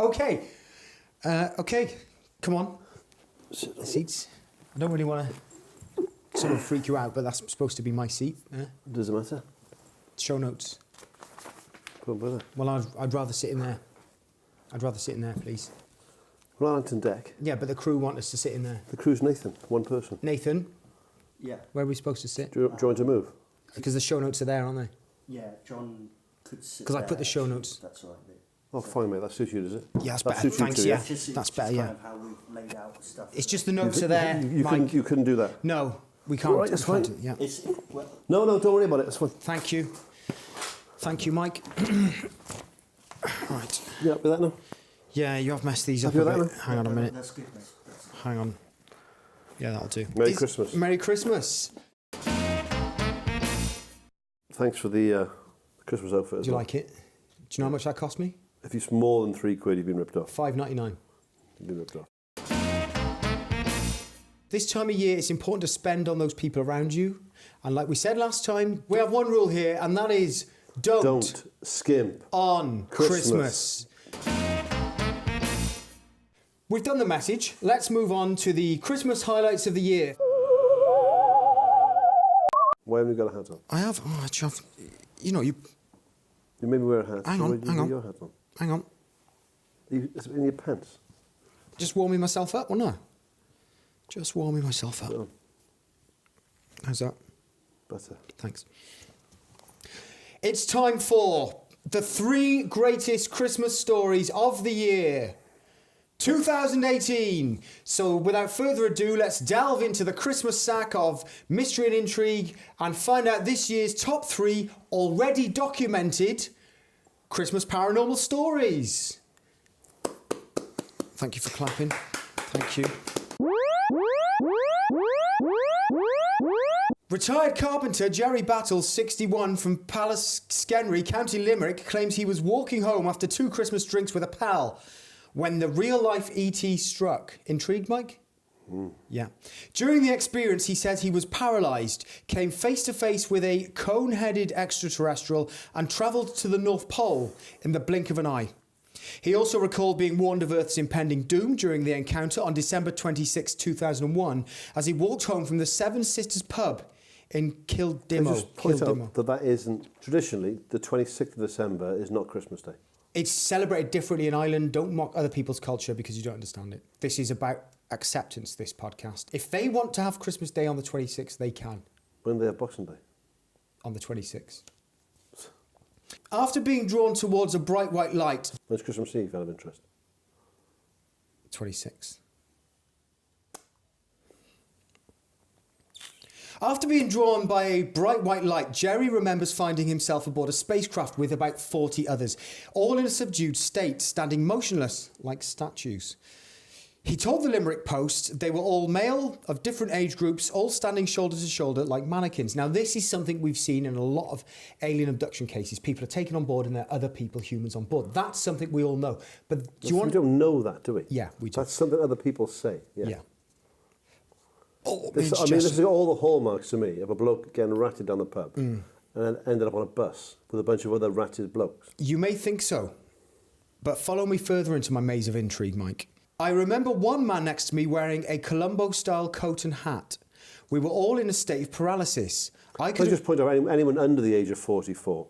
Okay. Okay. Come on. Seats. I don't really want to sort of freak you out, but that's supposed to be my seat. Does it matter? Show notes. Put on brother. Well, I'd rather sit in there. I'd rather sit in there, please. We're on deck. Yeah, but the crew want us to sit in there. The crew's Nathan, one person. Nathan? Yeah. Where are we supposed to sit? Do you want to move? Because the show notes are there, aren't they? Yeah, John could sit Because I there, put the show actually. notes. That's all right, mate. Oh, fine, mate. That suits you, does it? Yeah, that's That better. suits you Thanks, too, yeah. yeah? It's That's just better, yeah. kind of how we've laid out the stuff. It's just the notes are there, Mike. You couldn't do that. No, we can't. All right, that's fine. Yeah. Well, No, don't worry about it. It's fine. Thank you. Thank you, Mike. Right. You happy with that now? Yeah, you have messed these up Happy a with bit. that Hang on a minute. That's good, mate. Hang on. Yeah, that'll do. Merry Christmas. Merry Christmas. Thanks for the Christmas outfit as Do you well. like it? Do you know how much that cost me? If it's more than £3, you've been ripped off. $5.99. You've been ripped off. This time of year, it's important to spend on those people around you. And like we said last time, we have one rule here, and that is don't skimp on Christmas. We've done the message. Let's move on to the Christmas highlights of the year. Why haven't you got a hat on? I have. Oh, actually, you know, you. You made me wear a hat. Hang So on, why did you hang put on. your hat on? Hang on. It's in your pants. Just warming myself up, or no? Just warming myself up. Put it on. How's that? Better. Thanks. It's time for the 3 greatest Christmas stories of the year. 2018. So without further ado, let's delve into the Christmas sack of mystery and intrigue and find out this year's top 3 already documented Christmas paranormal stories. Thank you for clapping. Thank you. Retired carpenter Jerry Battles, 61, from Pallaskenry, County Limerick, claims he was walking home after 2 Christmas drinks with a pal when the real-life ET struck. Intrigued, Mike? Yeah. During the experience, he says he was paralysed, came face-to-face with a cone-headed extraterrestrial and travelled to the North Pole in the blink of an eye. He also recalled being warned of Earth's impending doom during the encounter on December 26, 2001, as he walked home from the Seven Sisters pub in Kildimo. Can I just point out that isn't, traditionally, the 26th of December is not Christmas Day. It's celebrated differently in Ireland. Don't mock other people's culture because you don't understand it. This is about acceptance, this podcast. If they want to have Christmas Day on the 26th, they can. When they have Boxing Day? On the 26th. After being drawn towards a bright white light... When's Christmas Eve, out of interest? 26th. After being drawn by a bright white light, Jerry remembers finding himself aboard a spacecraft with about 40 others, all in a subdued state, standing motionless like statues. He told the Limerick Post they were all male, of different age groups, all standing shoulder to shoulder like mannequins. Now, this is something we've seen in a lot of alien abduction cases. People are taken on board and there are other people, humans on board. That's something we all know. But We don't know that, do we? Yeah, we do. That's something other people say. Yeah. Oh, This has got all the hallmarks to me of a bloke getting ratted down the pub and then ended up on a bus with a bunch of other ratted blokes. You may think so, but follow me further into my maze of intrigue, Mike. I remember one man next to me wearing a Columbo-style coat and hat. We were all in a state of paralysis. Can I just point out, anyone under the age of 44,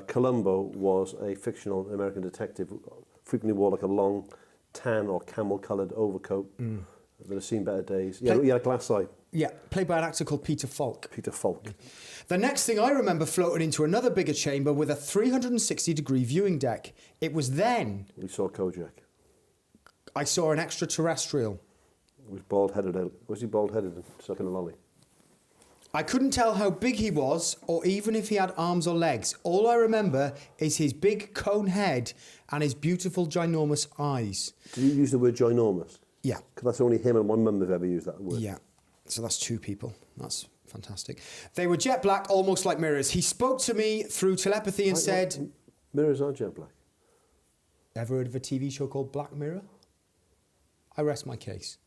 Columbo was a fictional American detective who frequently wore like a long tan or camel-coloured overcoat that had seen better days. He had a glass eye. Yeah, played by an actor called Peter Falk. Peter Falk. The next thing I remember floating into another bigger chamber with a 360-degree viewing deck. It was then We saw Kojak. I saw an extraterrestrial. He was bald-headed. Was he bald-headed and sucking a lolly? I couldn't tell how big he was or even if he had arms or legs. All I remember is his big cone head and his beautiful ginormous eyes. Did you use the word ginormous? Yeah. Because that's only him and my mum have ever used that word. Yeah. So that's 2 people. That's fantastic. They were jet black, almost like mirrors. He spoke to me through telepathy and said... Mirrors aren't jet black. Ever heard of a TV show called Black Mirror? I rest my case.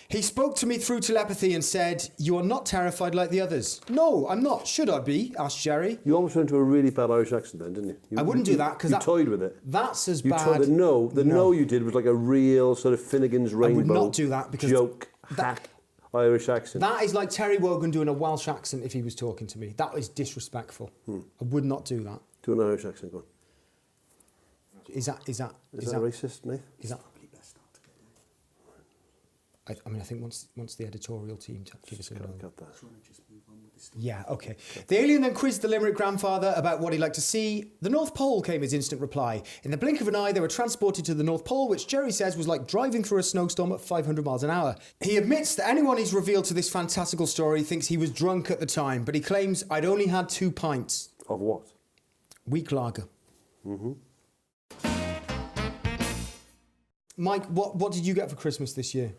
He spoke to me through telepathy and said, "You are not terrified like the others." "No, I'm not. Should I be?" asked Jerry. You almost went into a really bad Irish accent then, didn't you? I wouldn't do that because you toyed with it. That's as You bad. the no you did was like a real sort of Finnegan's Rainbow. would not do that because joke hack Irish accent. That is like Terry Wogan doing a Welsh accent if he was talking to me. That is disrespectful. I would not do that. Do an Irish accent, go on. Is that racist, Nate? Is that? I mean, I think once the editorial team give us a no. Got that. Yeah, okay. The alien then quizzed the Limerick grandfather about what he'd like to see. The North Pole came his instant reply. In the blink of an eye, they were transported to the North Pole, which Jerry says was like driving through a snowstorm at 500 miles an hour. He admits that anyone he's revealed to this fantastical story thinks he was drunk at the time, but he claims, "I'd only had 2 pints. Of what? Weak lager." Mike, what did you get for Christmas this year?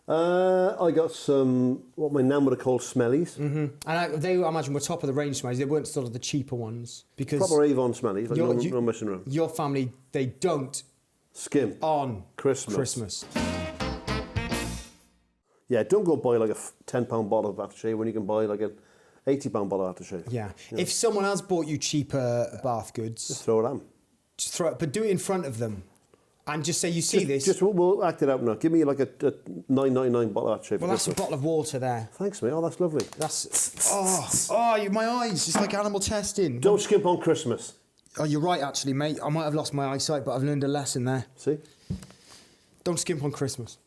I got some, what my nan would have called smellies. And they, I imagine, were top of the range smellies. They weren't sort of the cheaper ones. Because Proper Avon smellies, like no messing around. your family, they don't Skimp. on Christmas. Yeah, don't go buy like a £10 bottle of aftershave when you can buy like an £80 bottle of aftershave. Yeah. If someone has bought you cheaper bath goods, Just throw it at them. just throw it, but do it in front of them. And just say, "You see this?" Just we'll act it out now. Give me like a $9.99 bottle of aftershave. Well, that's a bottle of water there. Thanks, mate. Oh, that's lovely. That's my eyes. It's like animal testing. Don't skimp on Christmas. Oh, you're right, actually, mate. I might have lost my eyesight, but I've learned a lesson there. See? Don't skimp on Christmas.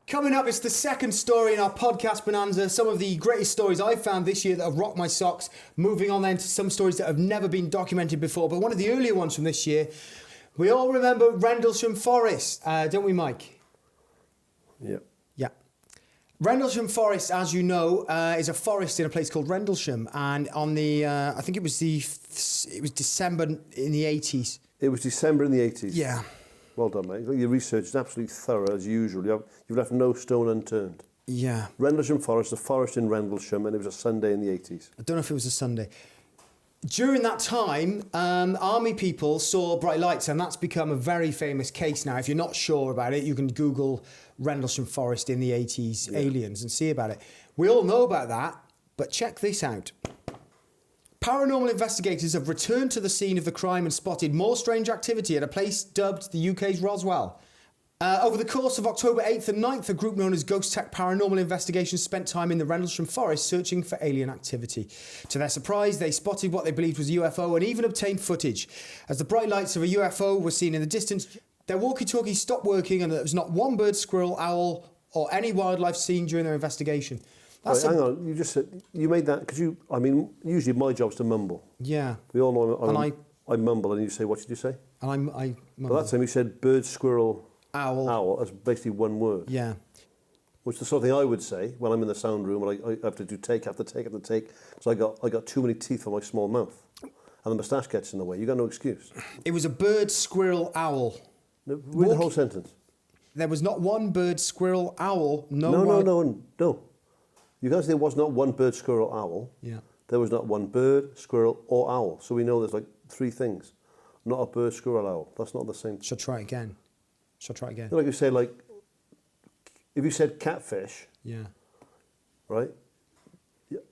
Coming up, it's the second story in our podcast bonanza. Some of the greatest stories I've found this year that have rocked my socks. Moving on then to some stories that have never been documented before. But one of the earlier ones from this year, we all remember Rendlesham Forest, don't we, Mike? Yep. Yeah. Rendlesham Forest, as you know, is a forest in a place called Rendlesham. And on the, I think it was December in the 80s. It was December in the 80s. Yeah. Well done, mate. Your research is absolutely thorough, as usual. You've left no stone unturned. Yeah. Rendlesham Forest, a forest in Rendlesham, and it was a Sunday in the 80s. I don't know if it was a Sunday. During that time, army people saw bright lights, and that's become a very famous case now. If you're not sure about it, you can Google Rendlesham Forest in the 80s aliens and see about it. We all know about that, but check this out. Paranormal investigators have returned to the scene of the crime and spotted more strange activity at a place dubbed the UK's Roswell. Over the course of October 8th and 9th, a group known as Ghost Tech Paranormal Investigations spent time in the Rendlesham Forest searching for alien activity. To their surprise, they spotted what they believed was a UFO and even obtained footage. As the bright lights of a UFO were seen in the distance, their walkie-talkies stopped working and there was not one bird, squirrel, owl or any wildlife seen during their investigation. Right, hang on, you just said, you made that, because usually my job's to mumble. Yeah. We all know I mumble and you say, what did you say? And I Well, that time you said bird, squirrel, owl. That's basically one word. Yeah. Which is the sort of thing I would say when I'm in the sound room and I have to do take after take after take. So I got too many teeth for my small mouth. And the moustache gets in the way. You got no excuse. It was a bird, squirrel, owl. No, read the whole sentence. There was not one bird, squirrel, owl, no. You guys, there was not one bird, squirrel, owl. Yeah. There was not one bird, squirrel, or owl. So we know there's like 3 things. Not a bird, squirrel, owl. That's not the same. Shall I try it again? Like you say, like, if you said catfish, Yeah. right?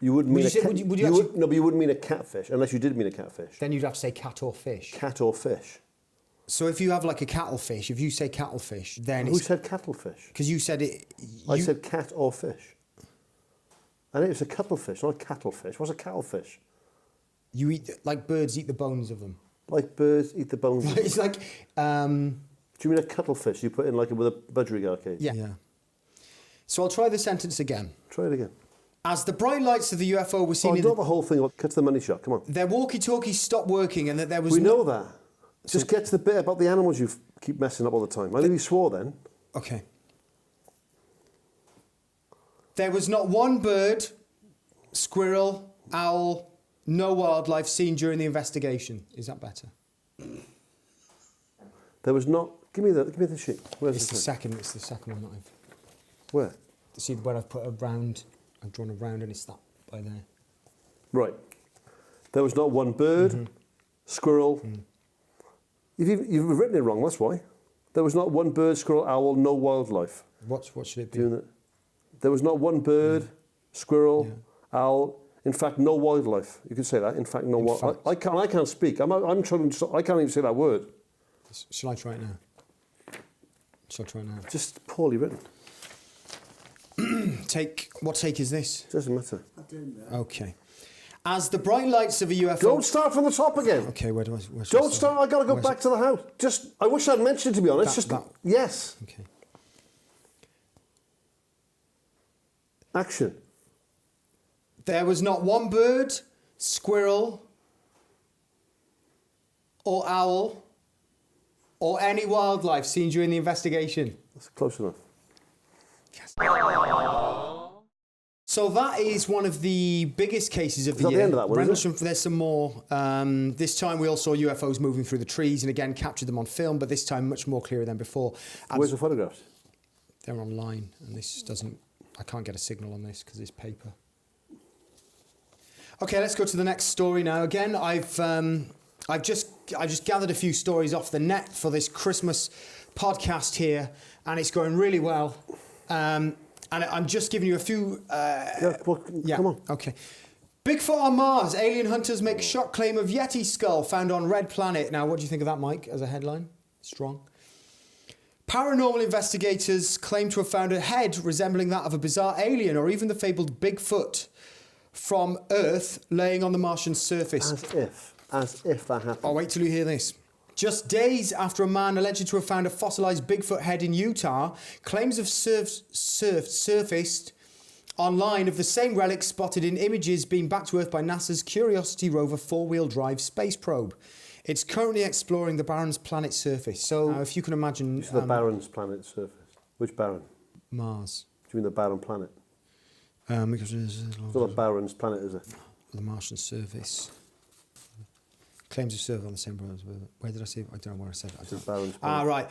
You wouldn't mean you you wouldn't mean a catfish unless you did mean a catfish. Then you'd have to say cat or fish. Cat or fish. So if you have like a cattlefish, if you say cattlefish, then Who it's... said cattlefish? Because you said it... I said cat or fish. I think it's a cuttlefish, not a cattlefish. What's a cattlefish? You eat... Like birds eat the bones of them. Like birds eat the bones. of It's them. like... Do you mean a cuttlefish? You put in like with a budgerigar cage? Yeah. So I'll try the sentence again. Try it again. As the bright lights of the UFO were seen do the whole thing. Cut to the money shot. Come on. their walkie-talkies stopped working and that there was... We know that. Just get to the bit about the animals you keep messing up all the time. I think you swore then. Okay. There was not one bird, squirrel, owl, no wildlife seen during the investigation. Is that better? There was not... Give me the sheet. Where's It's the thing? second one that I've... Where? See where I've put a round, I've drawn a round and it's that by there. Right. There was not one bird, squirrel. You've written it wrong, that's why. There was not one bird, squirrel, owl, no wildlife. What should it be? There was not one bird, squirrel, owl. In fact, no wildlife. You could say that. In fact, no wildlife. I can't speak. I'm trying. I can't even say that word. Shall I try it now? Shall I try it now? Just poorly written. What take is this? Doesn't matter. I don't know. Okay. As the bright lights of a UFO... Don't start from the top again. Okay, where should Don't start. I got to go back to the house. I wish I'd mentioned it, to be honest. Yes. Okay. Action. There was not one bird, squirrel, or owl, or any wildlife seen during the investigation. That's close enough. Yes. So that is one of the biggest cases of the year. The end of that one, is it? There's some more. This time we all saw UFOs moving through the trees and again captured them on film, but this time much more clearer than before. Where's the photographs? They're online, and this doesn't... I can't get a signal on this because it's paper. Okay, let's go to the next story now. Again, I've just gathered a few stories off the net for this Christmas podcast here, and it's going really well. And I'm just giving you a few... Come on. Okay. Bigfoot on Mars. Alien hunters make shock claim of Yeti skull found on red planet. Now, what do you think of that, Mike, as a headline? Strong. Paranormal investigators claim to have found a head resembling that of a bizarre alien or even the fabled Bigfoot from Earth laying on the Martian surface. As if that happened. Oh, wait till you hear this. Just days after a man alleged to have found a fossilised Bigfoot head in Utah, claims have surfaced online of the same relic spotted in images being back to Earth by NASA's Curiosity rover four-wheel drive space probe. It's currently exploring the Barren's planet surface. So, if you can imagine... You said the Barren's planet surface. Which Barren? Mars. Do you mean the barren planet? Because it's not a Barren's planet, is it? The Martian surface. Claims of survey on the same ground. Where did I say? I don't know where I said it. It's Barren's planet. Right.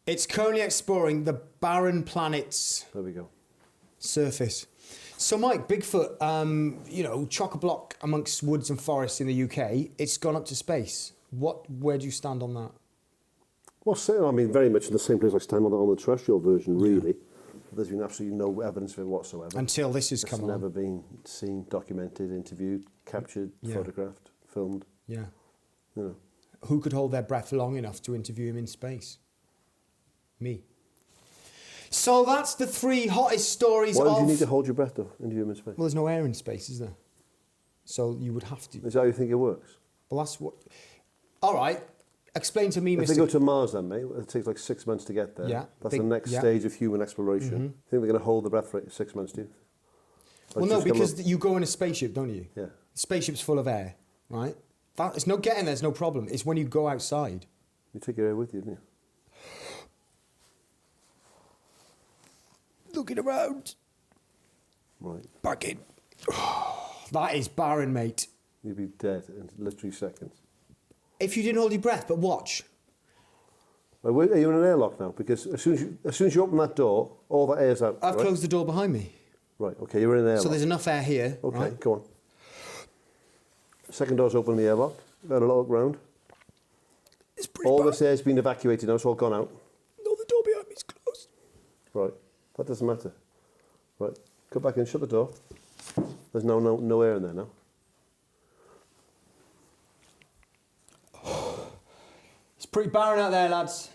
It's currently exploring the barren planet's There we go. surface. So, Mike, Bigfoot, chock-a-block amongst woods and forests in the UK, it's gone up to space. Where do you stand on that? Well, very much in the same place I stand on the terrestrial version, really. There's been absolutely no evidence of it whatsoever. Until this has come on. It's never been seen, documented, interviewed, captured, photographed, filmed. Yeah. You know. Who could hold their breath long enough to interview him in space? Me. So that's the three hottest stories Why do you need to hold your breath to interview him in space? Well, there's no air in space, is there? So you would have to... Is that how you think it works? Well, that's what... All right. Explain to me, If Mr... they go to Mars then, mate, it takes like 6 months to get there. Yeah. That's the next stage of human exploration. Think they're going to hold the breath for 6 months, do you? Well, no, because you go in a spaceship, don't you? Yeah. The spaceship's full of air, right? It's no getting there, it's no problem. It's when you go outside. You take your air with you, don't you? Looking around. Right. Back in. That is barren, mate. You'd be dead in literally seconds. If you didn't hold your breath, but watch. Are you in an airlock now? Because as soon as you open that door, all that air's out. I've closed the door behind me. Right, okay, you're in an airlock. So there's enough air here. Okay, right? go on. Second door's open in the airlock. Got a look round. It's pretty All bad. this air's been evacuated now, it's all gone out. No, the door behind me's closed. Right, that doesn't matter. Right, go back and shut the door. There's no air in there now. It's pretty barren out there, lads.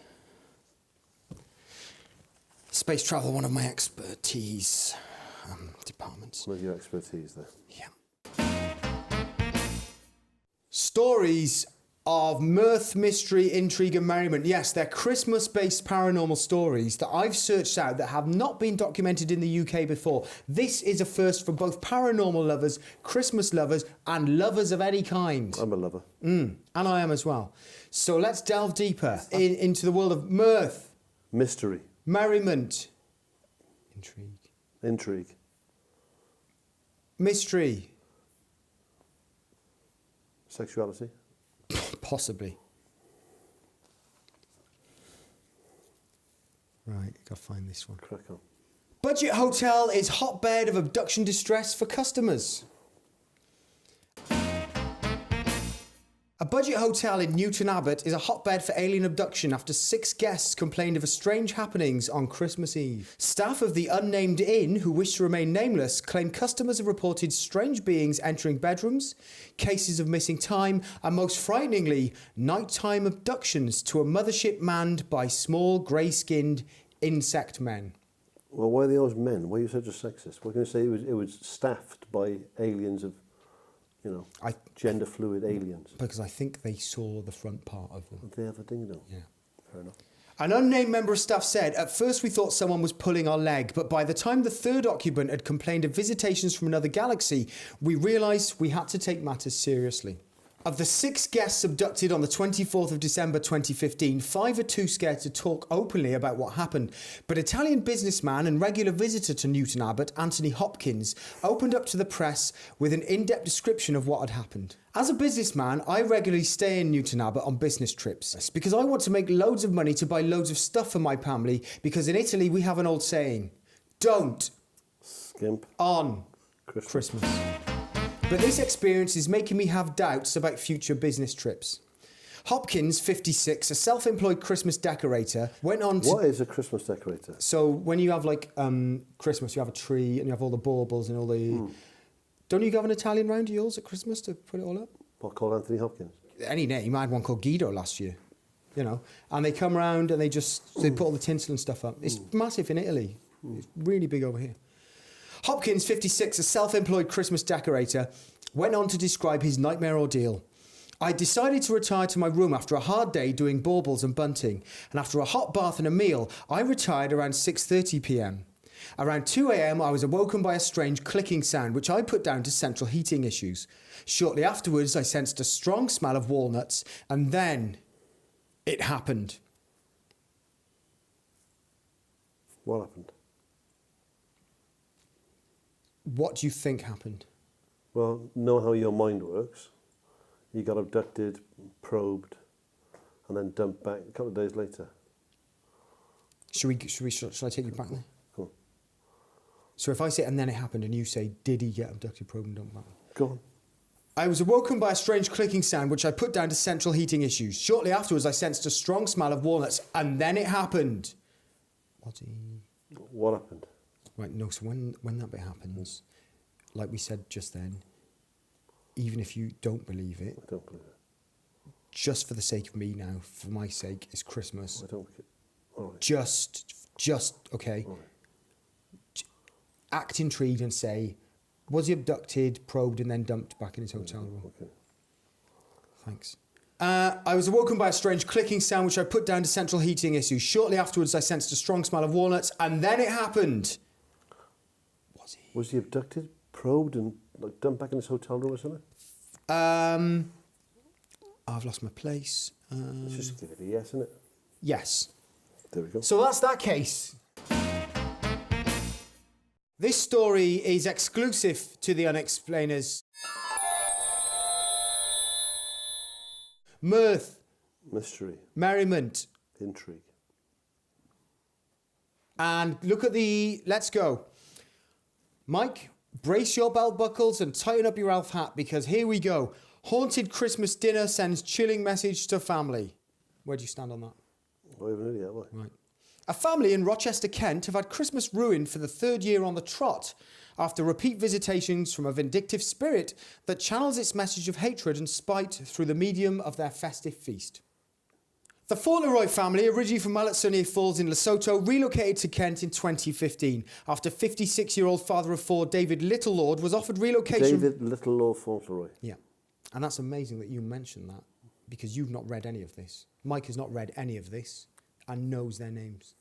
Space travel, one of my expertise departments. One of your expertise there. Yeah. Stories of mirth, mystery, intrigue and merriment. Yes, they're Christmas-based paranormal stories that I've searched out that have not been documented in the UK before. This is a first for both paranormal lovers, Christmas lovers and lovers of any kind. I'm a lover. And I am as well. So let's delve deeper into the world of mirth, Mystery. merriment, Intrigue. mystery, Sexuality. possibly. Right, gotta find this one. Crack on. Budget hotel is hotbed of abduction distress for customers. A budget hotel in Newton Abbot is a hotbed for alien abduction after 6 guests complained of strange happenings on Christmas Eve. Staff of the unnamed inn, who wish to remain nameless, claim customers have reported strange beings entering bedrooms, cases of missing time, and most frighteningly, nighttime abductions to a mothership manned by small, grey-skinned insect men. Well, why are they always men? Why are you such a sexist? What can you say? It was staffed by aliens of, gender fluid aliens. Because I think they saw the front part of them. Did they have a ding dong? Yeah. Fair enough. An unnamed member of staff said, "At first we thought someone was pulling our leg, but by the time the third occupant had complained of visitations from another galaxy, we realised we had to take matters seriously." Of the 6 guests abducted on the 24th of December 2015, 5 are too scared to talk openly about what happened. But Italian businessman and regular visitor to Newton Abbot, Anthony Hopkins, opened up to the press with an in-depth description of what had happened. "As a businessman, I regularly stay in Newton Abbot on business trips because I want to make loads of money to buy loads of stuff for my family, because in Italy we have an old saying, don't Skimp. on Christmas. Christmas. But this experience is making me have doubts about future business trips." Hopkins, 56, a self-employed Christmas decorator, went on to... What is a Christmas decorator? So when you have Christmas, you have a tree and you have all the baubles and all the... Don't you have an Italian round yours at Christmas to put it all up? What, called Anthony Hopkins? Any name. I had one called Guido last year, And they come round and they put all the tinsel and stuff up. It's massive in Italy. It's really big over here. Hopkins, 56, a self-employed Christmas decorator, went on to describe his nightmare ordeal. "I decided to retire to my room after a hard day doing baubles and bunting, and after a hot bath and a meal, I retired around 6:30 p.m. Around 2 a.m, I was awoken by a strange clicking sound, which I put down to central heating issues. Shortly afterwards, I sensed a strong smell of walnuts, and then it happened." What happened? What do you think happened? Well, know how your mind works. You got abducted, probed, and then dumped back a couple of days later. Should I take you back there? Go on. So if I say, "and then it happened," and you say, "Did he get abducted, probed and dumped back?" Go on. "I was awoken by a strange clicking sound, which I put down to central heating issues. Shortly afterwards, I sensed a strong smell of walnuts, and then it happened." What happened? Right, no, so when that bit happens, like we said just then, even if you don't believe it, I don't believe it. just for the sake of me now, for my sake, it's Christmas. I don't believe it. All right. Just, okay. All right. Act intrigued and say, was he abducted, probed, and then dumped back in his hotel room? Okay. Thanks. "I was awoken by a strange clicking sound, which I put down to central heating issues. Shortly afterwards, I sensed a strong smell of walnuts, and then it happened." Was he abducted, probed, and dumped back in his hotel room or something? I've lost my place. Let's just give it a yes, isn't it? Yes. There we go. So that's that case. This story is exclusive to the Unexplainers. Mirth, Mystery, merriment, intrigue. and look at the... Let's go. Mike, brace your belt buckles and tighten up your elf hat, because here we go. Haunted Christmas dinner sends chilling message to family. Where do you stand on that? I haven't heard it yet, have I? Right. A family in Rochester, Kent have had Christmas ruined for the 3rd year on the trot after repeat visitations from a vindictive spirit that channels its message of hatred and spite through the medium of their festive feast. The Fauntleroy family, originally from Mallet-Sunnier Falls in Lesotho, relocated to Kent in 2015 after 56-year-old father of 4 David Littlelord was offered relocation... David Littlelord Fauntleroy. Yeah. And that's amazing that you mentioned that, because you've not read any of this. Mike has not read any of this and knows their names.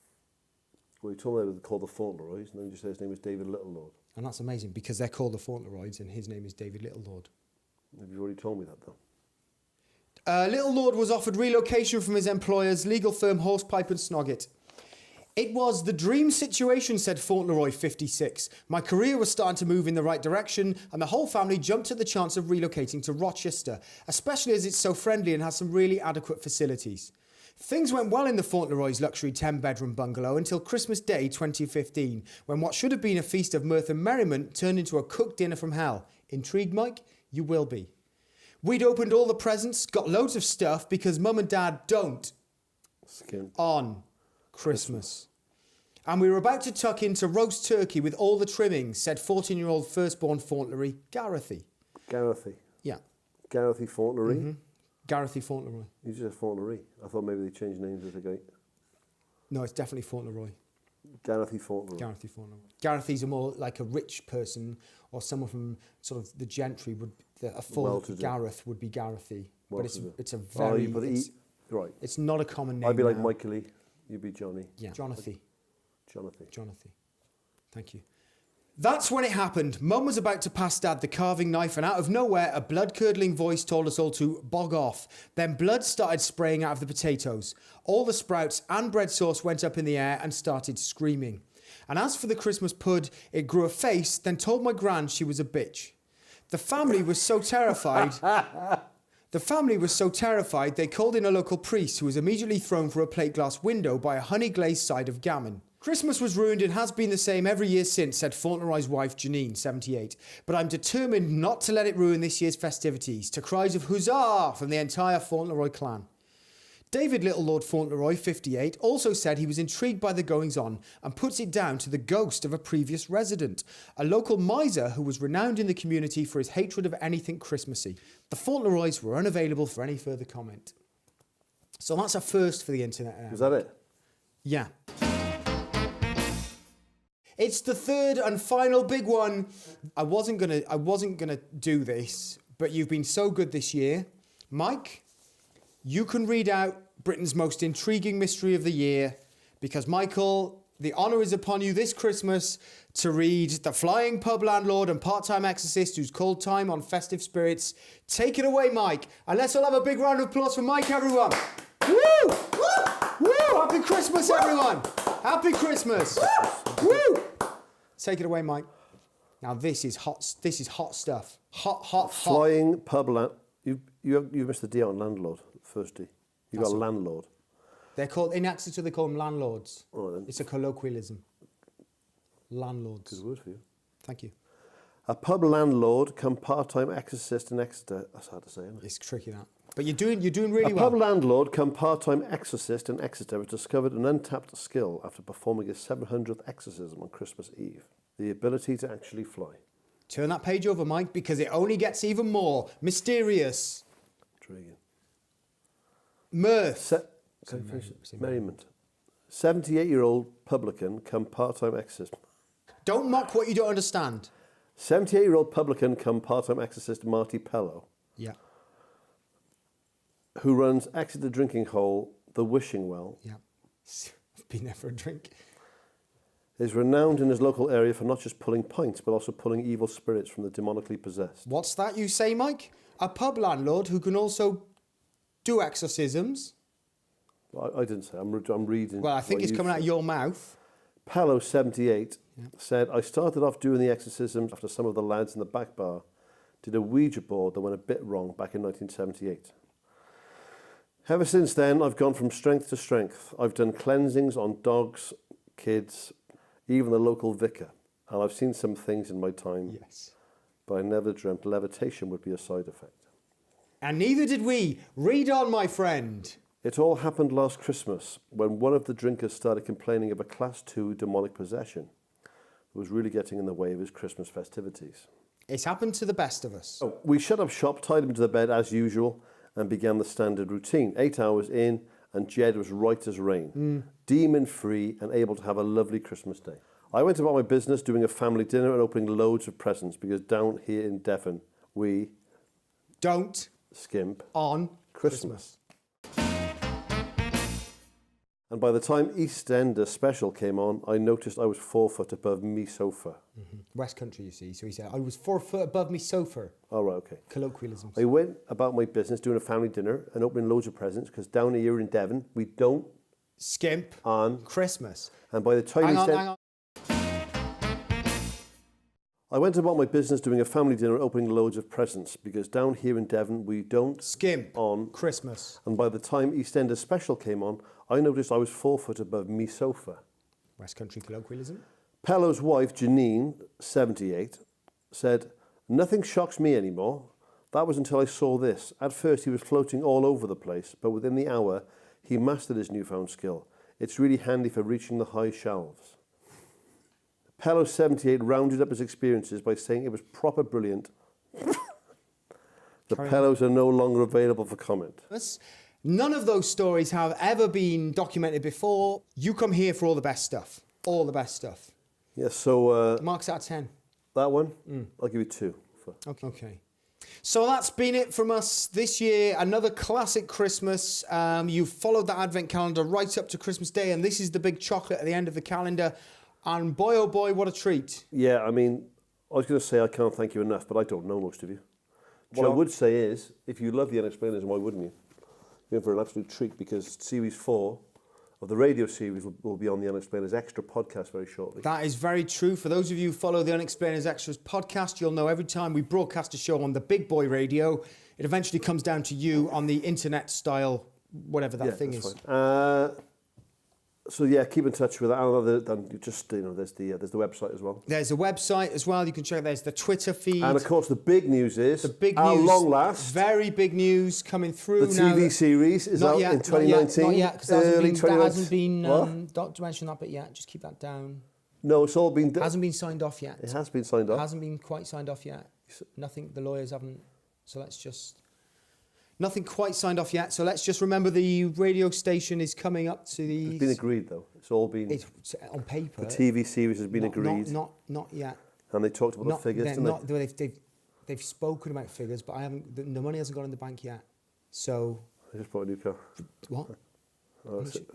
Well, you told me they were called the Fauntleroys, and then you said his name was David Littlelord. And that's amazing, because they're called the Fauntleroys and his name is David Littlelord. Have you already told me that, though? Littlelord was offered relocation from his employer's legal firm Horsepipe and Snoggett. "It was the dream situation," said Fauntleroy, 56. "My career was starting to move in the right direction, and the whole family jumped at the chance of relocating to Rochester, especially as it's so friendly and has some really adequate facilities. Things went well in the Fauntleroys' luxury 10-bedroom bungalow until Christmas Day 2015, when what should have been a feast of mirth and merriment turned into a cooked dinner from hell. Intrigued, Mike? You will be. We'd opened all the presents, got loads of stuff because Mum and Dad don't Skimp. on Christmas. And we were about to tuck into roast turkey with all the trimmings, said 14-year-old firstborn Fauntleroy, Garothy. Garothy. Yeah. Garothy Fauntleroy. Mm-hmm. Garothy Fauntleroy. You just said Fauntleroy. I thought maybe they changed names as they go. No, it's definitely Fauntleroy. Garothy Fauntleroy. Garothy Fauntleroy. Garothy's a more like a rich person or someone from sort of the gentry would, a full Well-to-do. Gareth would be Garothy. But Well-to-do. it's a very, right. it's not a common name. I'd be like now. Michael. You'd be Johnny. Yeah, Jonathy. Jonathan. Thank you. That's when it happened. Mum was about to pass Dad the carving knife, and out of nowhere, a blood-curdling voice told us all to bog off. Then blood started spraying out of the potatoes. All the sprouts and bread sauce went up in the air and started screaming. And as for the Christmas pud, it grew a face, then told my gran she was a bitch. The family was so terrified... they called in a local priest who was immediately thrown through a plate glass window by a honey-glazed side of gammon. Christmas was ruined and has been the same every year since, said Fauntleroy's wife Janine, 78. But I'm determined not to let it ruin this year's festivities, to cries of huzzah from the entire Fauntleroy clan. David Little Lord Fauntleroy, 58, also said he was intrigued by the goings-on and puts it down to the ghost of a previous resident, a local miser who was renowned in the community for his hatred of anything Christmassy. The Fauntleroys were unavailable for any further comment. So that's a first for the internet. Is that it? Yeah. It's the third and final big one. I wasn't gonna do this, but you've been so good this year. Mike, you can read out Britain's most intriguing mystery of the year, because Michael, the honour is upon you this Christmas to read The Flying Pub Landlord and Part-Time Exorcist Who's Called Time on Festive Spirits. Take it away, Mike, and let's all have a big round of applause for Mike, everyone. Woo! Woo! Woo! Happy Christmas, everyone! Happy Christmas! Woo! Take it away, Mike. Now this is hot. This is hot stuff. Hot. Flying pub land. You missed the D on landlord. First D. You got landlord. They're called in Exeter. They call them landlords. Oh, then. It's a colloquialism. Landlords. Good word for you. Thank you. A pub landlord come part-time exorcist in Exeter. That's hard to say, isn't it? It's tricky that, but you're doing really A well. pub landlord come part-time exorcist in Exeter has discovered an untapped skill after performing his 700th exorcism on Christmas Eve: the ability to actually fly. Turn that page over, Mike, because it only gets even more mysterious. Intriguing. Mirth. Merriment. 78-year-old publican come part-time exorcist. Don't mock what you don't understand. 78-year-old publican come part-time exorcist Marty Pello, Yeah. who runs Exeter Drinking Hole, the Wishing Well, Yeah. I've been there for a drink. is renowned in his local area for not just pulling pints, but also pulling evil spirits from the demonically possessed. What's that you say, Mike? A pub landlord who can also do exorcisms. I didn't say. I'm reading. Well, I think what it's you coming out of said. your mouth. Pello, 78, said, I started off doing the exorcisms after some of the lads in the back bar did a Ouija board that went a bit wrong back in 1978. Ever since then, I've gone from strength to strength. I've done cleansings on dogs, kids, even the local vicar. And I've seen some things in my time, Yes. but I never dreamt levitation would be a side effect. And neither did we. Read on, my friend. It all happened last Christmas when one of the drinkers started complaining of a Class 2 demonic possession that was really getting in the way of his Christmas festivities. It's happened to the best of us. So we shut up shop, tied him to the bed as usual, and began the standard routine. 8 hours in, and Jed was right as rain, demon-free and able to have a lovely Christmas day. I went about my business doing a family dinner and opening loads of presents because down here in Devon, we Don't skimp on Christmas. And by the time EastEnders special came on, I noticed I was 4 foot above me sofa. West Country, you see. So he said, I was 4 foot above me sofa. Oh, right, okay. Colloquialisms. I went about my business doing a family dinner and opening loads of presents because down here in Devon, we don't Skimp on. Christmas. And by the time Hang on. I went about my business doing a family dinner opening loads of presents because down here in Devon, we don't Skimp on. Christmas. And by the time EastEnders special came on, I noticed I was 4 foot above me sofa. West Country colloquialism. Pello's wife, Janine, 78, said, nothing shocks me anymore. That was until I saw this. At first, he was floating all over the place, but within the hour, he mastered his newfound skill. It's really handy for reaching the high shelves. Pello 78 rounded up his experiences by saying it was proper brilliant. The Pellos are no longer available for comment. None of those stories have ever been documented before. You come here for all the best stuff. All the best stuff. Yeah, so... Marks out of 10. That one? I'll give you 2. Okay. So that's been it from us this year. Another classic Christmas. You've followed the Advent calendar right up to Christmas Day, and this is the big chocolate at the end of the calendar. And boy, oh boy, what a treat. Yeah, I mean, I was going to say I can't thank you enough, but I don't know most of you. What I would say is, if you love the Unexplainers, why wouldn't you? You're in for an absolute treat, because Series 4 of the radio series will be on the Unexplainers Extra podcast very shortly. That is very true. For those of you who follow the Unexplainers Extras podcast, you'll know every time we broadcast a show on the big boy radio, it eventually comes down to you on the internet style, whatever that thing is. Fine. So yeah, keep in touch with that. There's the website as well. There's a website as well. You can check. There's the Twitter feed. And of course, the big news is at long last, very big news coming through. The TV series is out in 2019. Not yet, because that hasn't been. Don't mention that bit yet. Just keep that down. No, it's all been. Hasn't been signed off yet. It has been signed off. Hasn't been quite signed off yet. Nothing. The lawyers haven't. So let's just. Nothing quite signed off yet, so let's just remember the radio station is coming up to the... It's been agreed, though. It's all been... It's on paper. The TV series has been agreed. Not yet. And they talked about the figures, didn't they? They've spoken about figures, but the money hasn't gone in the bank yet. So... I just bought a new car. What?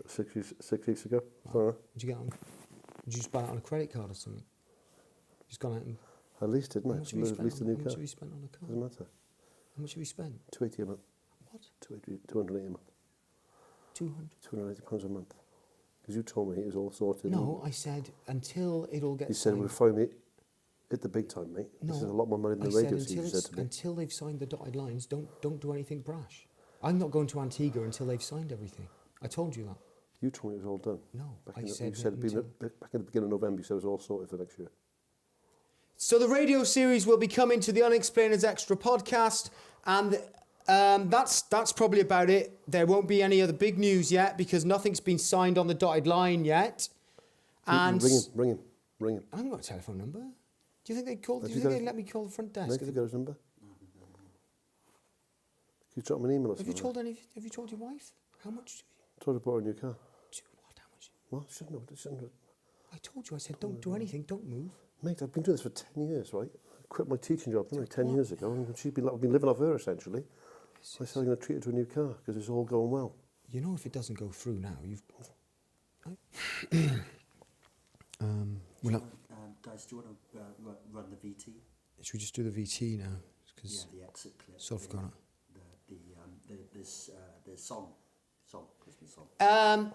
6 weeks ago. Did you get on? Did you just buy it on a credit card or something? Just gone out and... At least, didn't I? At least a new car. How much have you spent on a car? Doesn't matter. How much have you spent? £280 a month. What? £280 a month. 200? £280 a month. Because you told me it was all sorted. No, I said until it all gets... You said we'll finally hit the big time, mate. No, this is a lot more money than the radio series, you said to me. Until they've signed the dotted lines, don't do anything brash. I'm not going to Antigua until they've signed everything. I told you that. You told me it was all done. No, back I in said... You said back in the beginning of November, you said it was all sorted for next year. So the radio series will be coming to the Unexplainers Extra podcast, and that's probably about it. There won't be any other big news yet because nothing's been signed on the dotted line yet. And ring him. I haven't got a telephone number. Do you think they'd call? Do you think they'd let me call the front desk? Have you got his number? Can you drop him an email or something? Have you told your wife how much? I told her to buy a new car. What? How much? Well, I shouldn't have. I told you. I said don't do anything. Don't move. Mate, I've been doing this for 10 years, right? I quit my teaching job 10 years ago, and I've been living off her, essentially. I said I'm going to treat her to a new car, because it's all going well. You know, if it doesn't go through now, you've... Guys, do you want to run the VT? Should we just do the VT now? Yeah, the exit clip. Sort of got it. The song. Christmas song.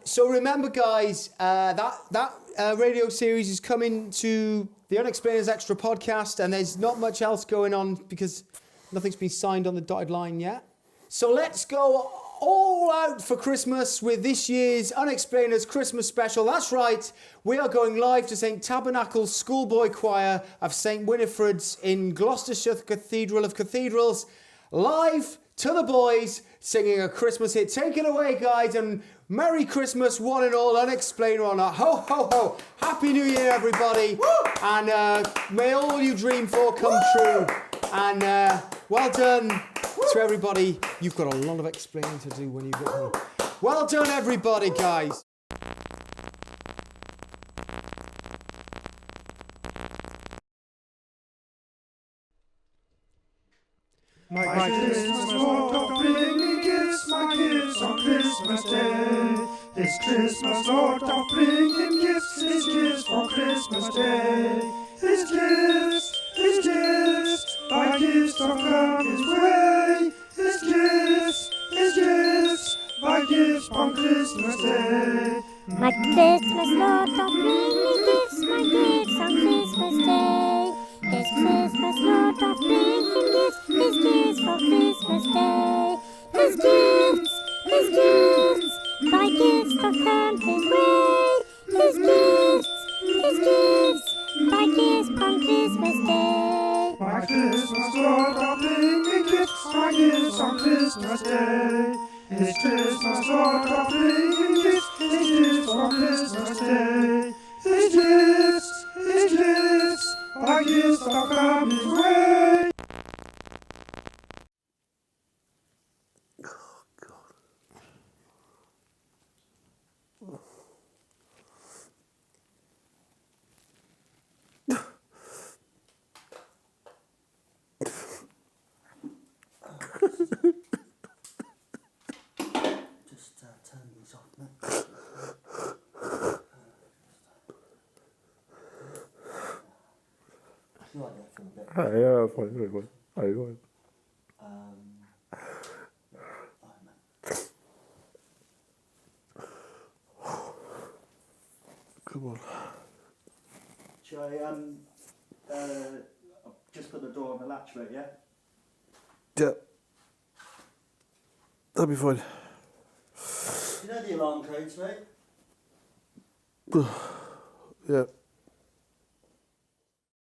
So remember, guys, that radio series is coming to the Unexplainers Extra podcast, and there's not much else going on because nothing's been signed on the dotted line yet. So let's go all out for Christmas with this year's Unexplainers Christmas special. That's right, we are going live to St Tabernacle's Schoolboy Choir of St Winifred's in Gloucestershire Cathedral of Cathedrals, live to the boys, singing a Christmas hit. Take it away, guys, and Merry Christmas, one and all, Unexplainer or not. Ho, ho, ho. Happy New Year, everybody. Woo! And may all you dream for come true. And well done to everybody. You've got a lot of explaining to do when you get home. Well done, everybody, guys. My Christmas Lord doth bring me gifts, my gifts on Christmas Day. This Christmas Lord doth bring him gifts, his gifts for Christmas Day. His gifts, my gifts doth come his way. His gifts, my gifts on Christmas Day. My Christmas Lord doth bring me gifts, my gifts on Christmas Day. This Christmas Lord doth bring him gifts, his gifts for Christmas Day. His gifts, my gifts doth come his way. His gifts, my gifts on Christmas Day. My Christmas Lord doth bring me gifts, my gifts on Christmas Day. It's Christmas, Lord, of bringing gifts, it's gifts for Christmas Day. It's gifts, my gifts are come his way. Just turn these off, mate. You like that film a bit? Yeah, fine, very good. Very good. Alright, mate. Come on. Shall I I'll just put the door on the latch, mate, yeah? Yeah. That'll be fine. You know the alarm codes, mate? Yeah.